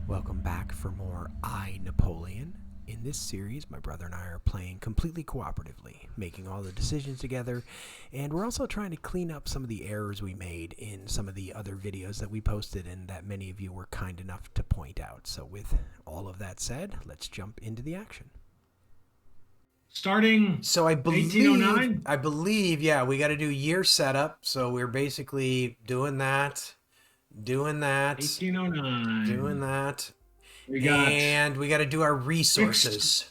Welcome back for more Napoleon. In this series, my brother and I are playing completely cooperatively, making all the decisions together, and we're also trying to clean up some of the errors we made in some of the other videos that we posted and that many of you were kind enough to point out. So with all of that said, let's jump into the action. Starting so I believe 1809? Yeah, we got to do year setup, so we're basically doing that 1809. doing that. We got and we got to do our resources.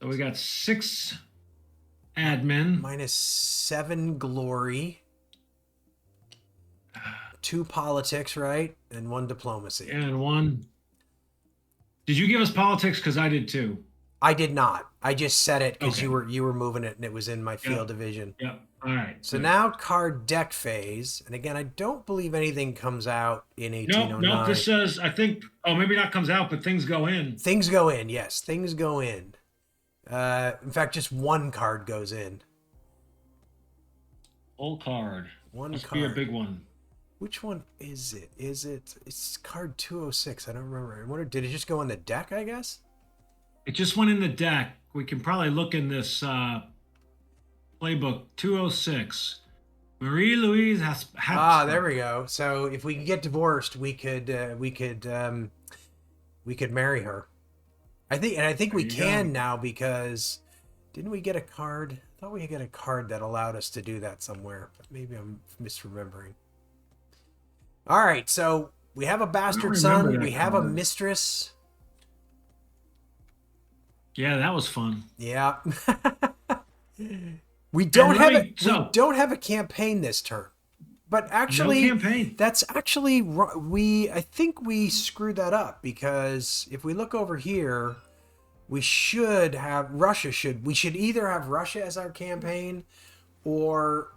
So we got 6 admin. Minus 7 glory. 2 politics, right? And 1 diplomacy. And 1. Did you give us politics? Because I did too. I did not. I just said it because Okay. you were moving it and it was in my field division. Yep. All right. So now card deck phase. And again, I don't believe anything comes out in 1809. No, this says, I think, maybe not comes out, but things go in. Things go in, yes. Things go in. In fact, just 1 card goes in. Whole card. Must be a big one. Which one is it? It's card 206. I don't remember. I wonder, did it just go in the deck, I guess? It just went in the deck. We can probably look in this playbook. 206. Marie-Louise has. There we go. So if we can get divorced, we could marry her. I think we can now because didn't we get a card? I thought we got a card that allowed us to do that somewhere, but maybe I'm misremembering. All right, so we have a bastard son. We have a mistress. Yeah, that was fun. Yeah. We don't have a campaign this turn. But actually, no campaign. That's actually I think we screwed that up because if we look over here, we should have we should either have Russia as our campaign or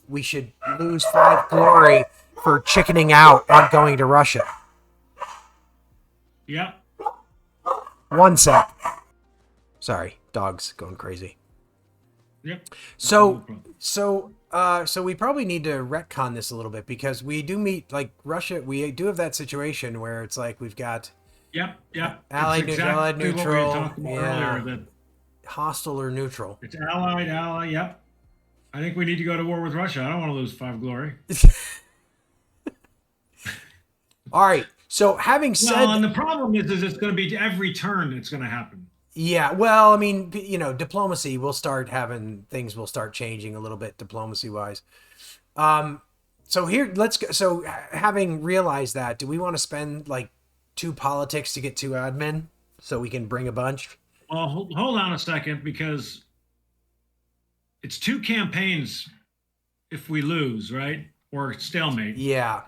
we should lose 5 glory for chickening out on going to Russia. Yep. 1 sec. Sorry, dog's going crazy. Yep. So we probably need to retcon this a little bit because we do meet like Russia. We do have that situation where it's like we've got allied, neutral, hostile or neutral. It's allied. Yep. I think we need to go to war with Russia. I don't want to lose 5 glory. All right. So having said, and the problem is it's going to be every turn. It's going to happen. Yeah, well, I mean, diplomacy, we'll start having things will start changing a little bit diplomacy wise. So here, let's go. So having realized that, do we want to spend like 2 politics to get 2 admin so we can bring a bunch? Well, hold on a second because it's 2 campaigns if we lose, right? Or stalemate. Yeah.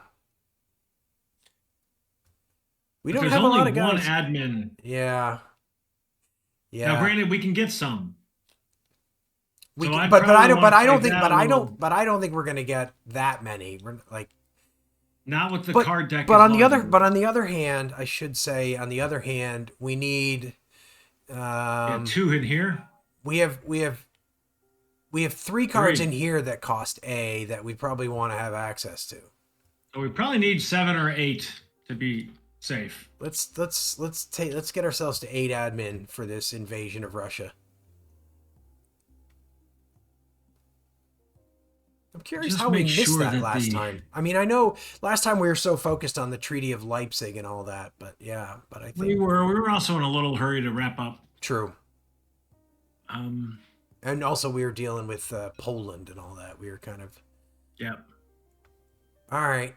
We don't have a lot of guys. There's only 1 admin. Yeah. Yeah. Now, granted, we can get some. But I don't think we're gonna get that many. We're like not with the card deck. But on the other hand, I should say, we need 2 in here. We have 3 cards in here that cost A that we probably want to have access to. So we probably need 7 or 8 to be safe. Let's get ourselves to 8 admin for this invasion of Russia. I'm curious how we missed that last time. I mean, I know last time we were so focused on the Treaty of Leipzig and all that, but I think we were also in a little hurry to wrap up. True. And also we were dealing with Poland and all that. We were kind of. Yeah. All right.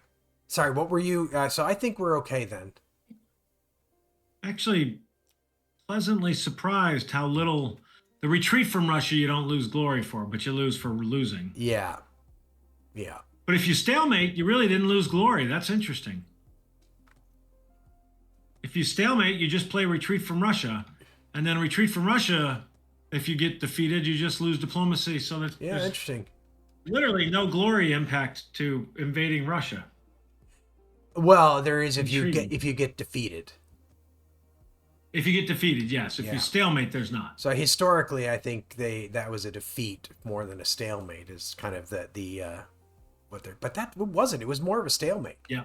Sorry, what were you? So I think we're okay then. Actually, pleasantly surprised how little the retreat from Russia you don't lose glory for, but you lose for losing. Yeah. Yeah. But if you stalemate, you really didn't lose glory. That's interesting. If you stalemate, you just play retreat from Russia. And then retreat from Russia, if you get defeated, you just lose diplomacy. So that's interesting. Literally no glory impact to invading Russia. Well, there is if you get defeated. If you get defeated, yes. If Yeah. you stalemate, there's not. So historically, I think that was a defeat more than a stalemate. Is kind of what they're. But that wasn't. It was more of a stalemate. Yeah.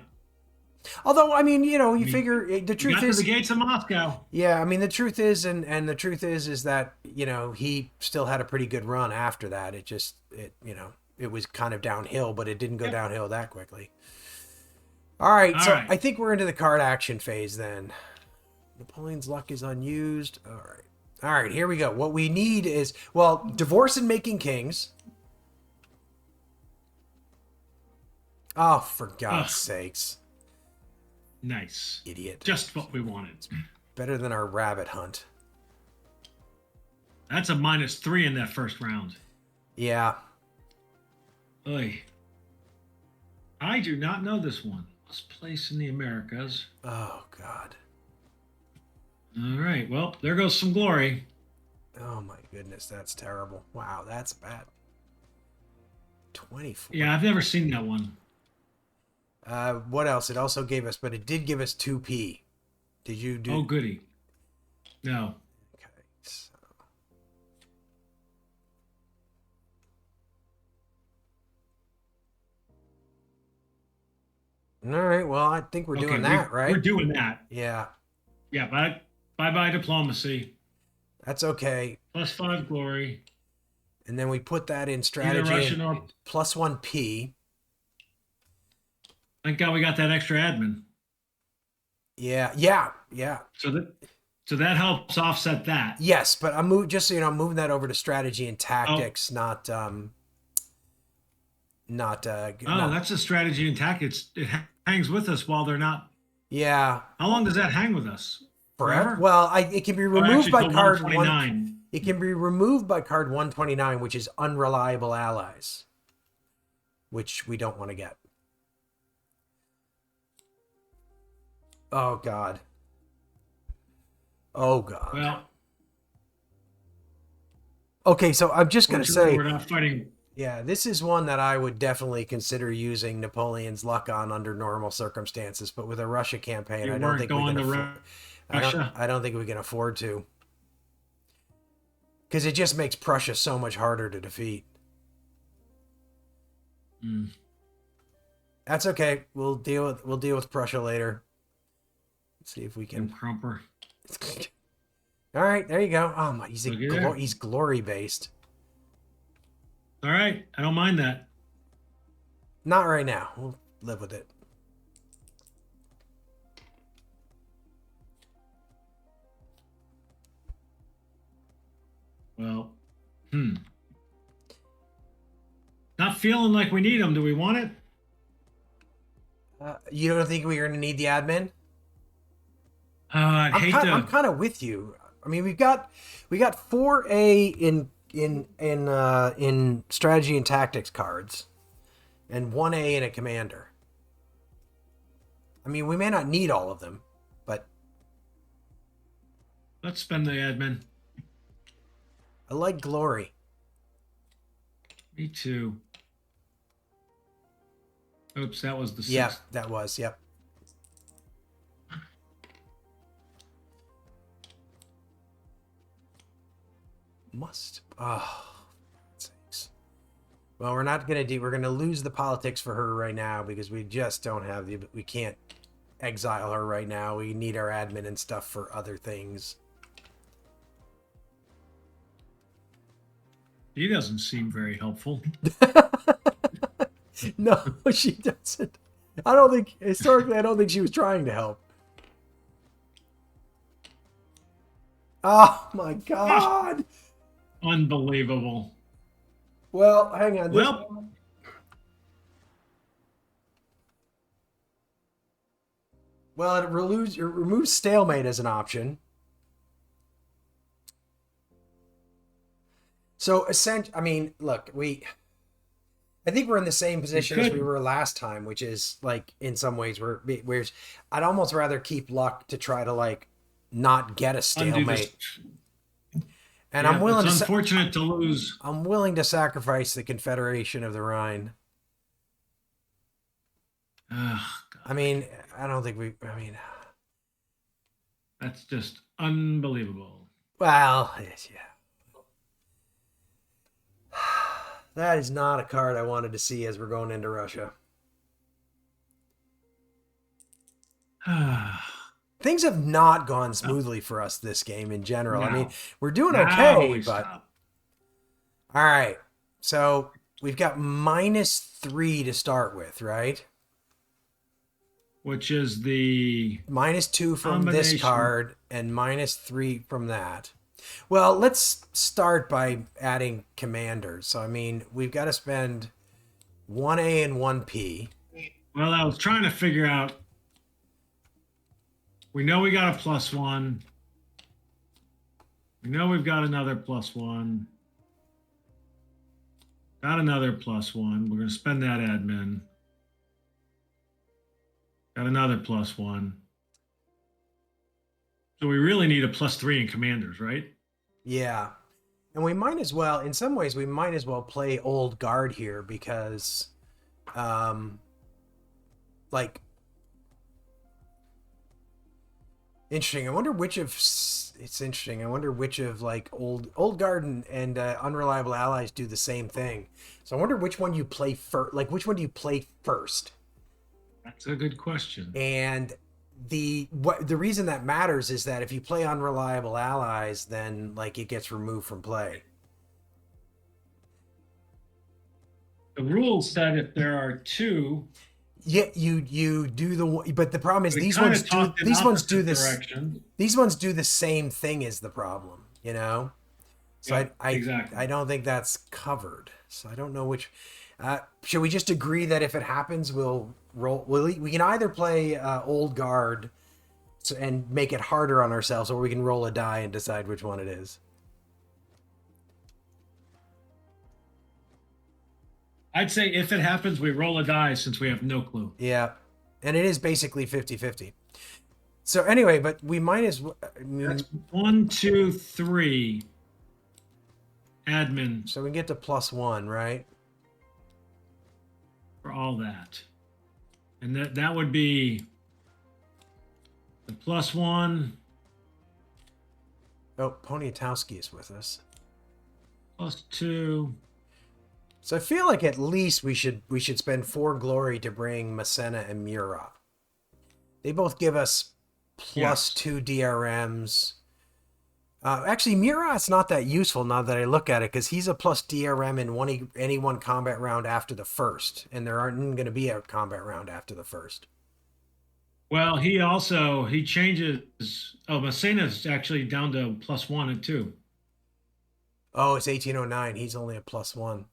Although, I mean, you I mean, figure the you truth got to is, the gates of Moscow. yeah, I mean, the truth is, and the truth is that he still had a pretty good run after that. It was kind of downhill, but it didn't go Yep. downhill that quickly. All right, All so right. I think we're into the card action phase then. Napoleon's luck is unused. All right, here we go. What we need is, well, divorce and making kings. Oh, for God's Ugh. sakes. Nice. Idiot. Just what we wanted. Better than our rabbit hunt. That's a -3 in that first round. Yeah. Oy. I do not know this one. Let's place in the Americas. Oh, God. All right. Well, there goes some glory. Oh, my goodness. That's terrible. Wow, that's bad. 24. Yeah, I've never seen that one. What else? It also gave us, but it did give us 2p. Did you do? Oh, goody. No. Okay. So. All right. Well, I think we're doing that, right? We're doing that. Yeah. Yeah, bye diplomacy. That's okay. +5 glory. And then we put that in Either strategy Russian and or... +1p. Thank God we got that extra admin. Yeah. So that helps offset that. Yes, but I'm just so you know, I'm moving that over to strategy and tactics, not. That's a strategy and tactics. It hangs with us while they're not. Yeah. How long does that hang with us? Forever? Well, it can be removed by till card 129. It can be removed by card 129, which is unreliable allies, which we don't want to get. Oh God. Oh God. Well, okay, so I'm just gonna say we're not fighting. Yeah, this is one that I would definitely consider using Napoleon's luck on under normal circumstances, but with a Russia campaign, I don't think we can afford. I don't think we can afford to, because it just makes Prussia so much harder to defeat. That's okay. We'll deal with Prussia later. Let's see if we can. Crumper. All right, there you go. Oh my, he's glory based. All right, I don't mind that. Not right now. We'll live with it. Well, not feeling like we need them. Do we want it? You don't think we're going to need the admin? I'm kind of with you. I mean, we got 4A in strategy and tactics cards, and 1A in a commander. I mean, we may not need all of them, but let's spend the admin. I like glory. Me too. Oops, that was the 6th. Yeah, that was. Yep. Must. Oh, sakes. Well, we're not gonna do. We're gonna lose the politics for her right now because we just don't have the. We can't exile her right now. We need our admin and stuff for other things. He doesn't seem very helpful. No, she doesn't. I don't think historically. I don't think she was trying to help. Oh my God. Unbelievable. Well, hang on. Well, it removes stalemate as an option. So, essentially, I mean, look, I think we're in the same position as we were last time, which is like in some ways where I'd almost rather keep luck to try to like not get a stalemate. And yeah, I'm willing. It's unfortunate to lose. I'm willing to sacrifice the Confederation of the Rhine. I mean, I don't think we. I mean, that's just unbelievable. Well, yes, yeah. That is not a card I wanted to see as we're going into Russia. Things have not gone smoothly for us this game in general. I mean, No. we're doing Now okay, we but stop. all right. So we've got -3 to start with, right? Which is the -2 from this combination. card and -3 from that. Well, let's start by adding commanders. So, I mean, we've got to spend 1A and 1P. Well, I was trying to figure out. We know we got a +1. We know we've got another +1. Got another +1. We're going to spend that admin. Got another +1. So we really need a +3 in commanders, right? Yeah. And we might as well, in some ways, we might as well play Old Guard here because, like, interesting. I wonder which of, it's interesting. I wonder which of, like, Old Guard and Unreliable Allies do the same thing. So I wonder which one you play first. Like, which one do you play first? That's a good question. And the reason that matters is that if you play Unreliable Allies, then like it gets removed from play. The rule said if there are two, Yeah, you do the, but the problem is we these kind ones of do talked in these ones do opposite this direction. these ones do the same thing is the problem, you know. So Yeah, I exactly. I don't think that's covered. So I don't know which. Should we just agree that if it happens, we'll roll? We can either play Old Guard and make it harder on ourselves, or we can roll a die and decide which one it is. I'd say if it happens, we roll a die since we have no clue. Yeah. And it is basically 50-50. So anyway, but we might as well. That's 1, 2, 3. Admin So we get to +1, right? for all that. And that would be the +1, Oh, Poniatowski is with us. +2. So I feel like at least we should spend 4 glory to bring Massena and Murat. They both give us +2 DRMs. Actually, Murat's not that useful now that I look at it because he's a plus DRM in any one combat round after the first, and there aren't going to be a combat round after the first. Well, he changes. Oh, Massena's actually down to +1 and 2. Oh, it's 1809. He's only a +1.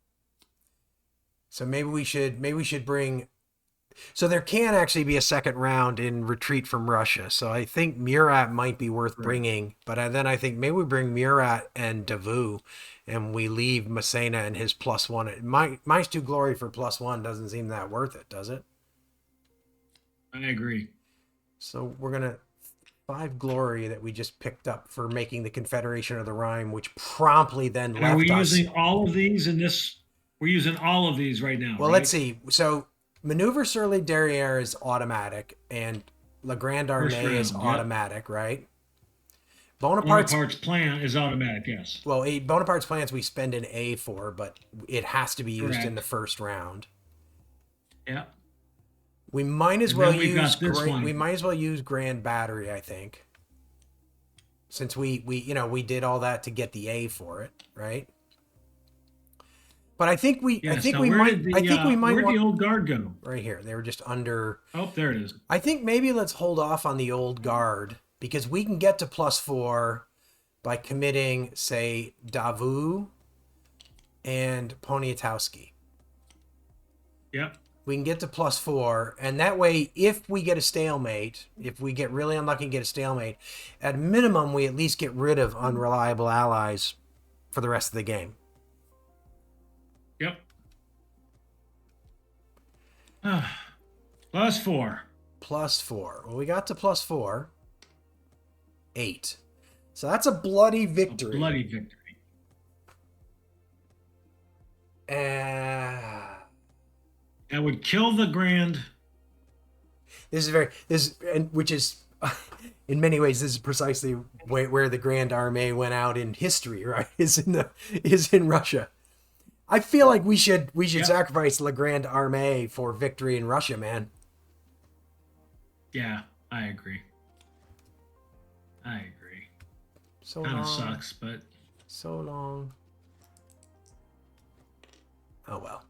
So maybe we should bring. So there can actually be a second round in Retreat from Russia. So I think Murat might be worth bringing, but then I think maybe we bring Murat and Davout, and we leave Massena and his +1. Minus 2 glory for +1 doesn't seem that worth it, does it? I agree. So we're gonna 5 glory that we just picked up for making the Confederation of the Rhine, which promptly then And left are we us. using all of these in this? We're using all of these right now. Well, right? let's see. So Maneuver sur les derrière is automatic, and La Grande Armée is round, automatic, right? Bonaparte's plan is automatic, yes. Well, Bonaparte's plans we spend an A for, but it has to be used Correct. in the first round. Yeah. We might as And well then we've use got this one. we might as well use Grand Battery, I think. Since we did all that to get the A for it, right? But I think we Yes. we might Where'd want the old guard go? right here. They were just under. Oh, there it is. I think maybe let's hold off on the Old Guard because we can get to +4 by committing, say, Davout and Poniatowski. Yep. We can get to +4, and that way, if we get a stalemate, if we get really unlucky and get a stalemate, at minimum, we at least get rid of Unreliable Allies for the rest of the game. Yep. +4. +4. Well, we got to +4. 8. So that's a bloody victory. A bloody victory. That would kill the Grand. which is in many ways, this is precisely where the Grand Armée went out in history, right? Is in Russia. I feel like we should sacrifice La Grande Armée for victory in Russia, man. Yeah, I agree. I agree. So Kind of long. sucks, but So long. Oh well.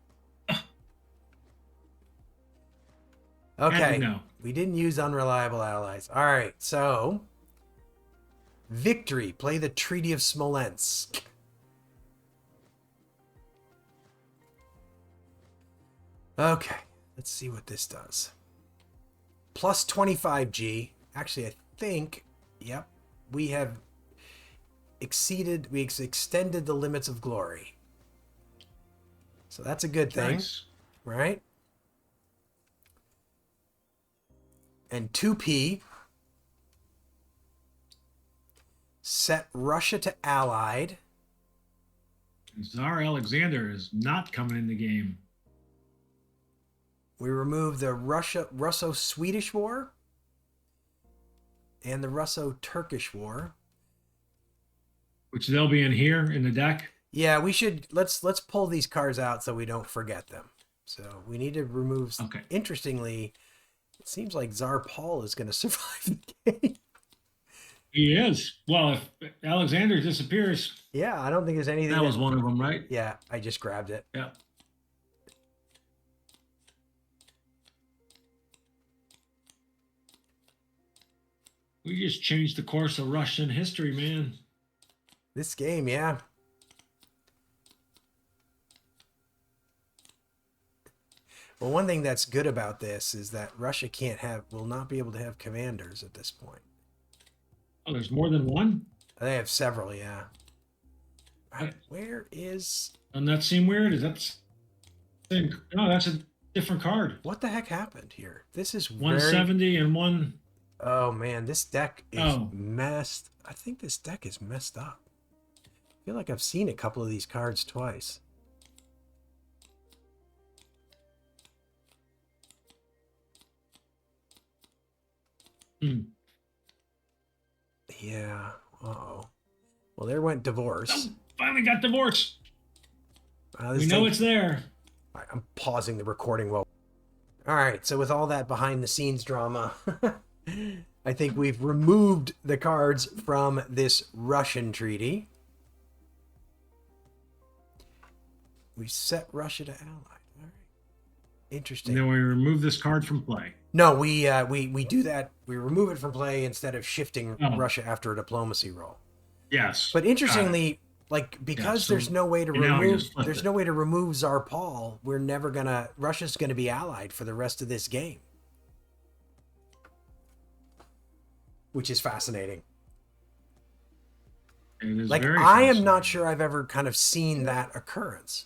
Okay. no. We didn't use unreliable allies. All right. So, victory. Play the Treaty of Smolensk. Okay. Let's see what this does. Plus 25G. Actually, I think, yep, we have extended the limits of glory. So that's a good thing, Nice. right? And 2P, set Russia to allied. Tsar Alexander is not coming in the game. We remove the Russo-Swedish War and the Russo-Turkish War. Which they'll be in here in the deck. Yeah, we should let's pull these cards out so we don't forget them. So we need to remove. Okay. Interestingly, it seems like Tsar Paul is going to survive the game. He is. Well, if Alexander disappears, Yeah, I don't think there's anything. that was one of them, right? Yeah, I just grabbed it. Yeah. We just changed the course of Russian history, man. This game, yeah. Well, one thing that's good about this is that Russia will not be able to have commanders at this point. Oh, there's more than one? They have several, yeah. Right, where is... Doesn't that seem weird? Is that the same? No, that's a different card. What the heck happened here? This is 170 and one... Oh, man, this deck is messed... I think this deck is messed up. I feel like I've seen a couple of these cards twice. Yeah. Uh-oh. Well, there went divorce. Oh, finally got divorce. We know it's there. All right, I'm pausing the recording while... All right, so with all that behind-the-scenes drama, I think we've removed the cards from this Russian treaty. We set Russia to allied. All right. Interesting. And then we remove this card from play. No, we do that. We remove it from play instead of shifting Russia after a diplomacy roll. Yes. But interestingly, like because there's no way to remove Tsar Paul, Russia's gonna be allied for the rest of this game, which is fascinating. Like I am not sure I've ever kind of seen that occurrence.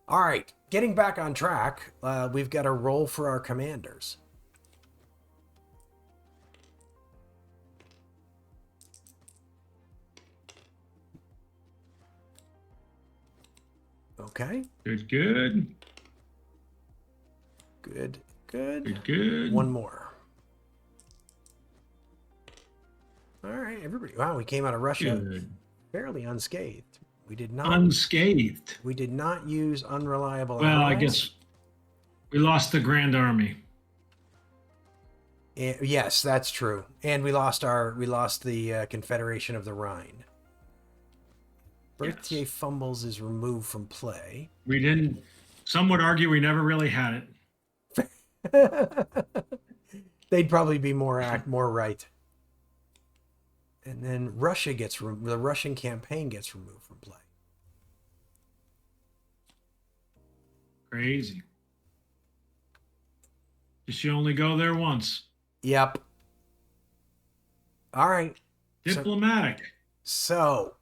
All right, getting back on track, we've got a roll for our commanders. Okay. Good. One more. All right, everybody. Wow, we came out of Russia fairly unscathed. We did not unscathed. We did not use unreliable. Well, I guess we lost the Grand Army. Yes, that's true. And we lost the Confederation of the Rhine. Berthier Fumbles is removed from play. We didn't. Some would argue we never really had it. They'd probably be more right. And then Russia the Russian campaign gets removed from play. Crazy. Just you only go there once. Yep. All right. Diplomatic. So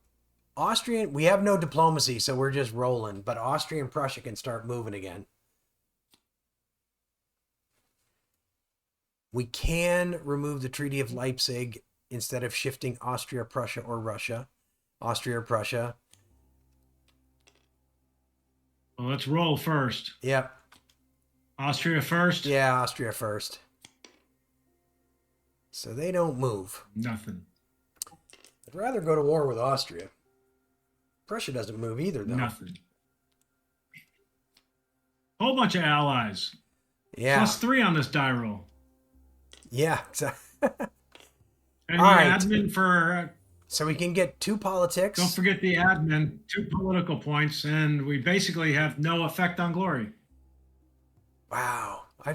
Austrian, we have no diplomacy, so we're just rolling. But Austria and Prussia can start moving again. We can remove the Treaty of Leipzig instead of shifting Austria, Prussia, or Russia. Austria or Prussia. Well, let's roll first. Yep. Austria first? Yeah, Austria first. So they don't move. Nothing. I'd rather go to war with Austria. Prussia doesn't move either, though. Nothing. Whole bunch of allies. Yeah. +3 on this die roll. Yeah, exactly. And All the right. admin for... So we can get 2 politics. Don't forget the admin, 2 political points, and we basically have no effect on glory. Wow. I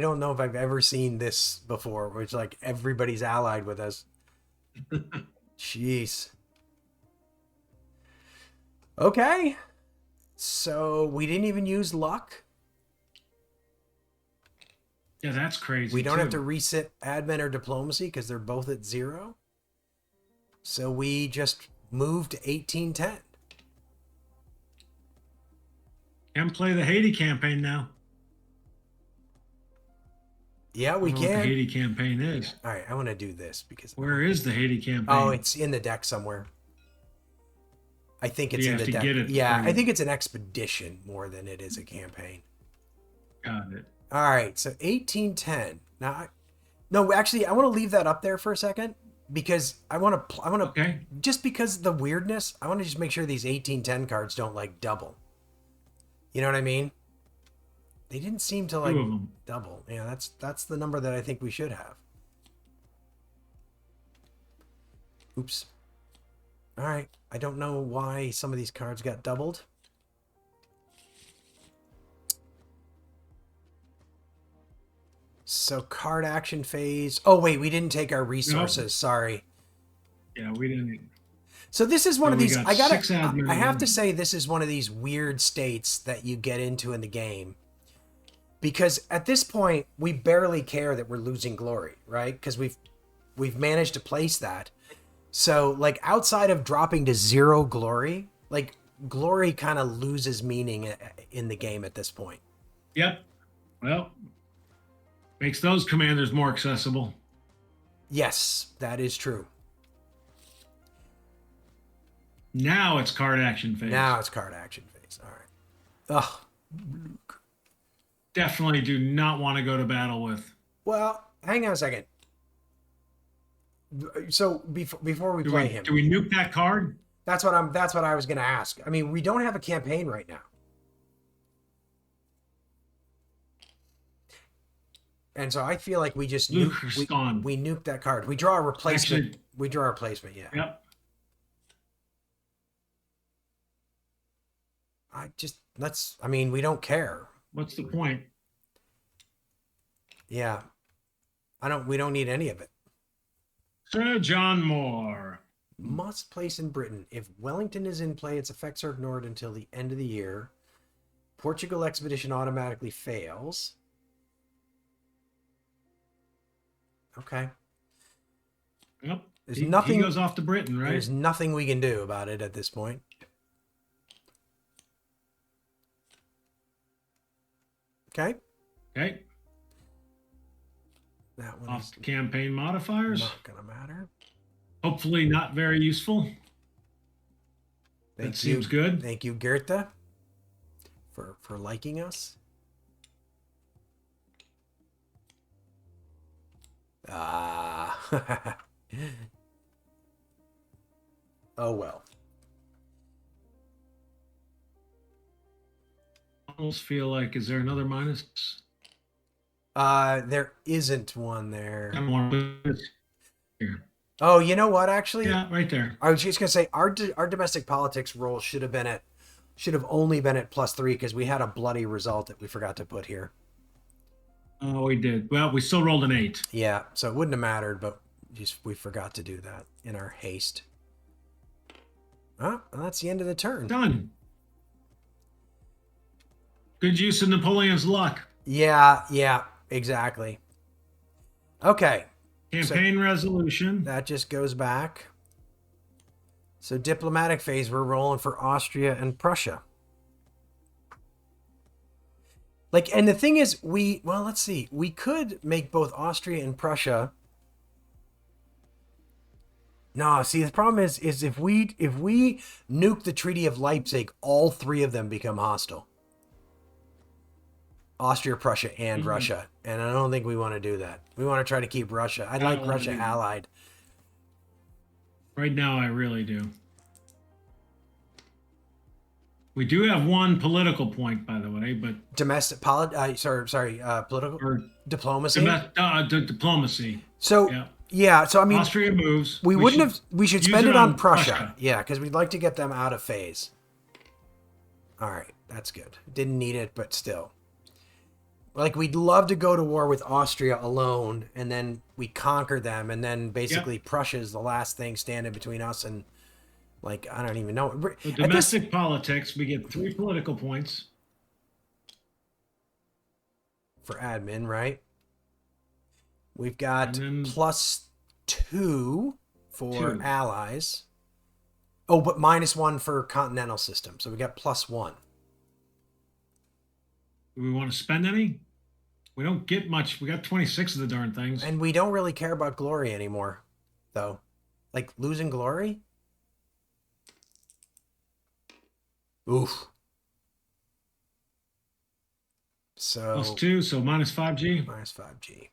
don't know if I've ever seen this before, where it's like everybody's allied with us. Jeez. Okay. So we didn't even use luck. Yeah, that's crazy. We don't have to reset admin or diplomacy because they're both at 0. So we just moved to 1810. Can play the Haiti campaign now. Yeah, we I don't know can. what the Haiti campaign is. All right, I want to do this because... Where is the Haiti campaign? Oh, it's in the deck somewhere. I think it's in the deck. Get it Yeah, I think it's an expedition more than it is a campaign. Got it. All right, so 1810. Now, no, actually, I want to leave that up there for a second because I want to, Okay. just because of the weirdness, I want to just make sure these 1810 cards don't like double. You know what I mean? They didn't seem to like 2 of them. double. Yeah, that's the number that I think we should have. Oops. All right, I don't know why some of these cards got doubled. So card action phase. Oh wait, we didn't take our resources. Nope. Sorry. Yeah, we didn't. So this is one of we these. got I gotta. 6 admin I have to rooms. say this is one of these weird states that you get into in the game, because at this point we barely care that we're losing glory, right? Because we've managed to place that. So like outside of dropping to 0 glory, like glory kind of loses meaning in the game at this point. Yep. Well, makes those commanders more accessible. Yes, that is true. Now it's card action phase. Now it's card action phase. All right. Ugh. Definitely do not want to go to battle with. Well, hang on a second. So before we play him, Do we nuke that card? that's what I was going to ask. I mean, we don't have a campaign right now. And so I feel like we just Luke nuke, we nuke that card. We draw a replacement. Actually, we draw a replacement, yeah. Yep. I mean, we don't care. What's the point? Yeah. We don't need any of it. Sir John Moore. Must place in Britain. If Wellington is in play, its effects are ignored until the end of the year. Portugal expedition automatically fails. Okay. Yep. There's He nothing. goes off to Britain, right? There's nothing we can do about it at this point. Okay. Okay. That one Off is to campaign modifiers. not gonna matter. Hopefully not very useful. Thank Seems good. Thank you, Goethe, for liking us. Ah. Oh well. Almost feel like, is there another minus? There isn't one there. I'm one here. Oh, you know what? Actually, Yeah, right there. I was just gonna say our domestic politics roll should have only been at +3 because we had a bloody result that we forgot to put here. Oh, we did. Well, we still rolled an 8. Yeah, so it wouldn't have mattered, but we forgot to do that in our haste. Oh, and that's the end of the turn. Done. Good use of Napoleon's luck. Yeah, exactly. Okay. Campaign resolution. That just goes back. So diplomatic phase, we're rolling for Austria and Prussia. Like, and the thing is, let's see. We could make both Austria and Prussia. No, see, the problem is if we nuke the Treaty of Leipzig, all 3 of them become hostile. Austria, Prussia, and Mhm. Russia. And I don't think we want to do that. We want to try to keep Russia. I'd I like don't want to Russia do that. allied. Right now, I really do. We do have one political point, by the way, but Domestic, political or diplomacy. diplomacy. So, Yeah. yeah. So, I mean, Austria moves. we wouldn't have, we should use spend it it on on Prussia. Prussia. Yeah, because we'd like to get them out of phase. All right. That's good. Didn't need it, but still. Like, we'd love to go to war with Austria alone, and then we conquer them, and then basically Yep. Prussia is the last thing standing between us and, like, I don't even know. So At this, domestic politics, we get 3 political points. for admin, right? We've got And then +2 for 2. allies. Oh, but -1 for continental system. So we got +1. Do we want to spend any? We don't get much. We got 26 of the darn things. And we don't really care about glory anymore, though. Like, losing glory? Oof. So +2, so -5G. -5G.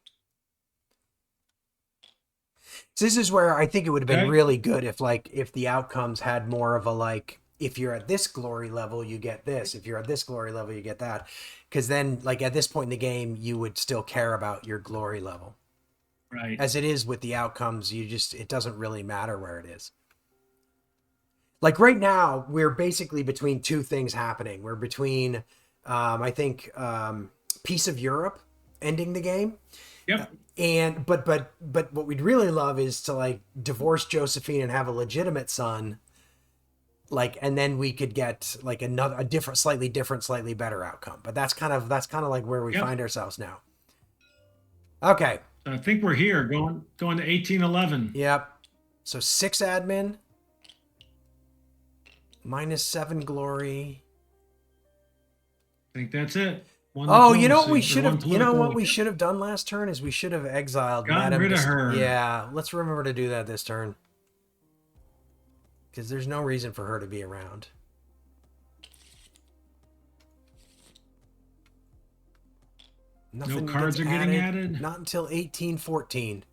So this is where I think it would have been Okay. really good if the outcomes had more of a, like, if you're at this glory level, you get this. If you're at this glory level, you get that. Because then, like, at this point in the game, you would still care about your glory level. Right. As it is with the outcomes, it doesn't really matter where it is. Like, right now, we're basically between two things happening. We're between, I think, Peace of Europe ending the game. Yep. And but what we'd really love is to, like, divorce Josephine and have a legitimate son, like, and then we could get, like, a different, slightly better outcome. But that's kind of like where we Yep. find ourselves now. Okay. I think we're here going to 1811. Yep. So 6 admin, -7 glory. I think that's it. One Oh, you know what diplomacy, we or should one have? You know what we political- should have done last turn is we should have exiled Gotten Madame rid of Dist- her. Yeah, let's remember to do that this turn, because there's no reason for her to be around. Nothing cards gets are getting added? Not until 1814.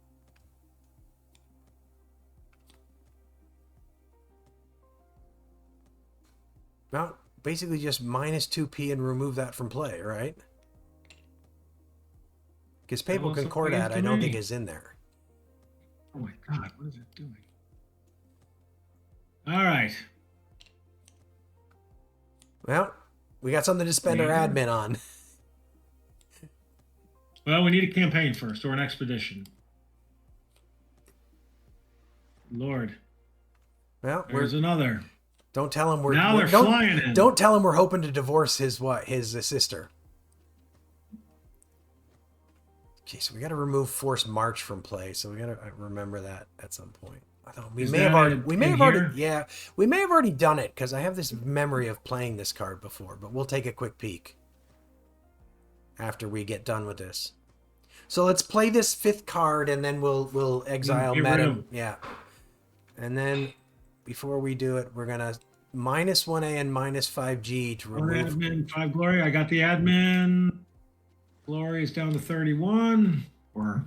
Well, basically just -2p and remove that from play, right? Because Papal looks like Concordat, it's I don't to think me. is in there. Oh my God, what is it doing? All right. Well, we got something to spend our Yeah. admin on. Well, we need a campaign first, or an expedition. Lord, Well, there's another. don't tell him we're Now we're- they're flying in. Don't tell him we're hoping to divorce his sister. Okay, so we got to remove forced march from play. So we got to remember that at some point. I thought we Is may have that already in we may have here? already yeah we may have already done it because I have this memory of playing this card before. But we'll take a quick peek after we get done with this. So let's play this 5th card and then we'll exile Get rid Madame. of- Yeah, and then before we do it, we're gonna -1A and -5G to One remove. admin, 5 glory. I got the admin. Glory is down to 31. Or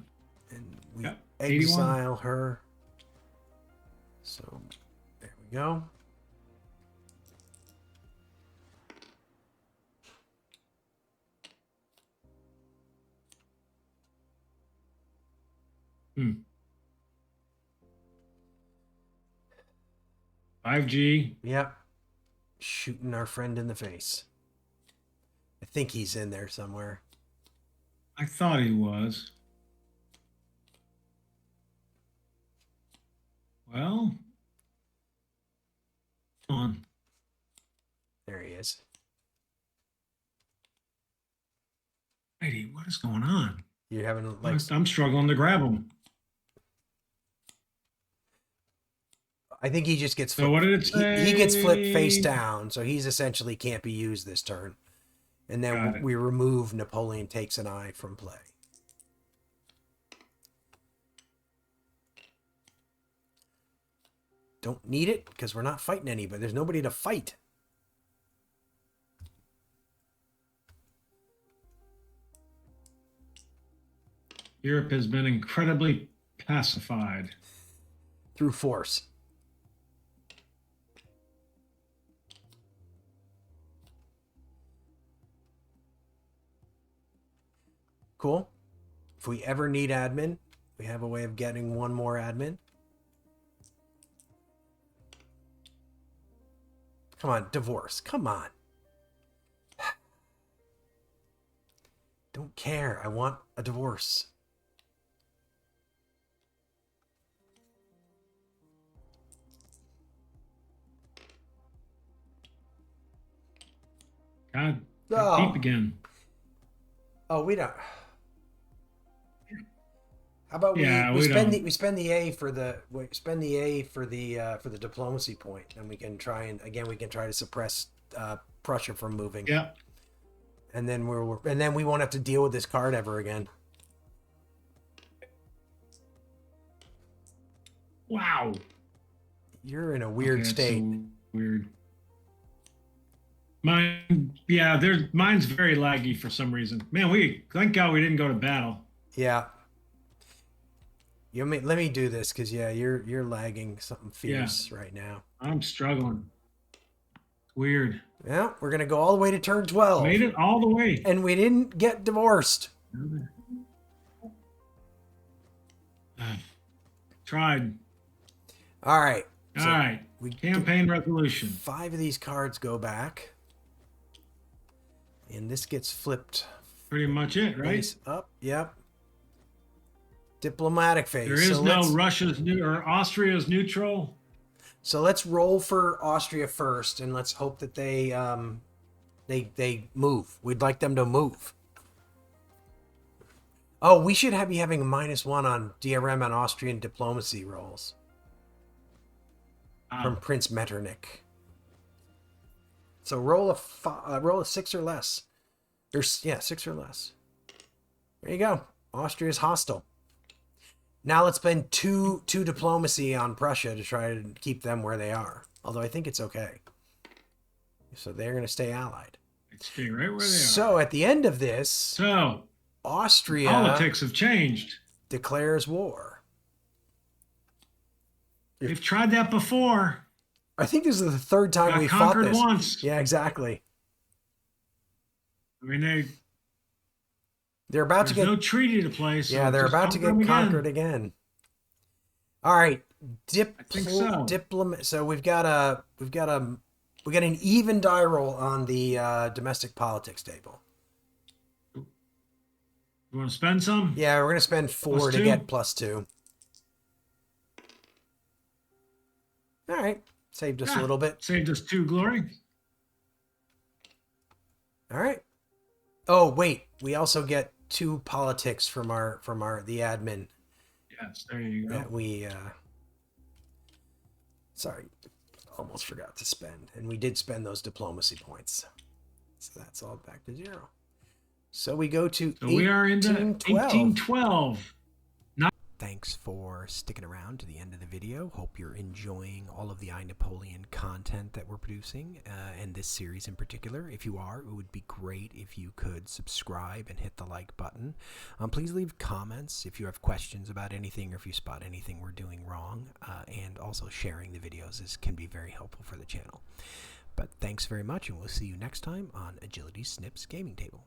And we Yep, 81. exile her. So there we go. Hmm. 5G. Yep. Shooting our friend in the face. I think he's in there somewhere. I thought he was. Well, come on. There he is. Lady, what is going on? You're having, like, I'm struggling to grab him. I think he just gets So what did it say? He gets flipped face down, so he's essentially can't be used this turn. And Got then it. we remove Napoleon takes an eye from play. Don't need it because we're not fighting anybody. There's nobody to fight. Europe has been incredibly pacified. Through force. Cool. If we ever need admin, we have a way of getting one more admin. Come on, divorce. Come on. Don't care. I want a divorce. God, Oh. deep again. Oh, we don't. How about Yeah, we we spend don't. we spend the A for the for the diplomacy point, and we can try and again we can try to suppress Prussia from moving. Yeah. And then we won't have to deal with this card ever again. Wow. You're in a weird state. So weird. Mine's very laggy for some reason. Man, thank God we didn't go to battle. Yeah. Let me do this because you're lagging something fierce right now. I'm struggling. Weird. Yeah, we're gonna go all the way to turn 12. Made it all the way. And we didn't get divorced. Tried. All right. All right. Campaign resolution. 5 of these cards go back. And this gets flipped. Pretty much it, right? Face up. Yep. Diplomatic phase. There is no Russia's new or Austria's neutral. So let's roll for Austria first, and let's hope that they move. We'd like them to move. Oh, we should be having a -1 on DRM on Austrian diplomacy rolls from Prince Metternich. So roll a 6 or less. There's 6 or less. There you go. Austria's hostile. Now let's spend two diplomacy on Prussia to try to keep them where they are. Although I think it's okay. So they're going to stay allied. Stay right where they are. So at the end of this, Austria politics have changed. Declares war. They've tried that before. I think this is the 3rd time we fought this. Once. Yeah, exactly. I mean, they're about to get no treaty to place. Yeah, they're about to get conquered again. All right, I think so. So we've got an even die roll on the domestic politics table. You want to spend some? Yeah, we're gonna spend 4 to get +2. All right, saved us a little bit. Saved us 2 glory. All right. Oh wait, we also get 2 politics from the admin. Yes, there you go. That we sorry, almost forgot to spend, and we did spend those diplomacy points, so that's all back to 0. So we go to we are into 1812. Thanks for sticking around to the end of the video. Hope you're enjoying all of the I, Napoleon content that we're producing, and this series in particular. If you are, it would be great if you could subscribe and hit the like button. Please leave comments if you have questions about anything or if you spot anything we're doing wrong, and also sharing the videos can be very helpful for the channel. But thanks very much, and we'll see you next time on Agility Snips Gaming Table.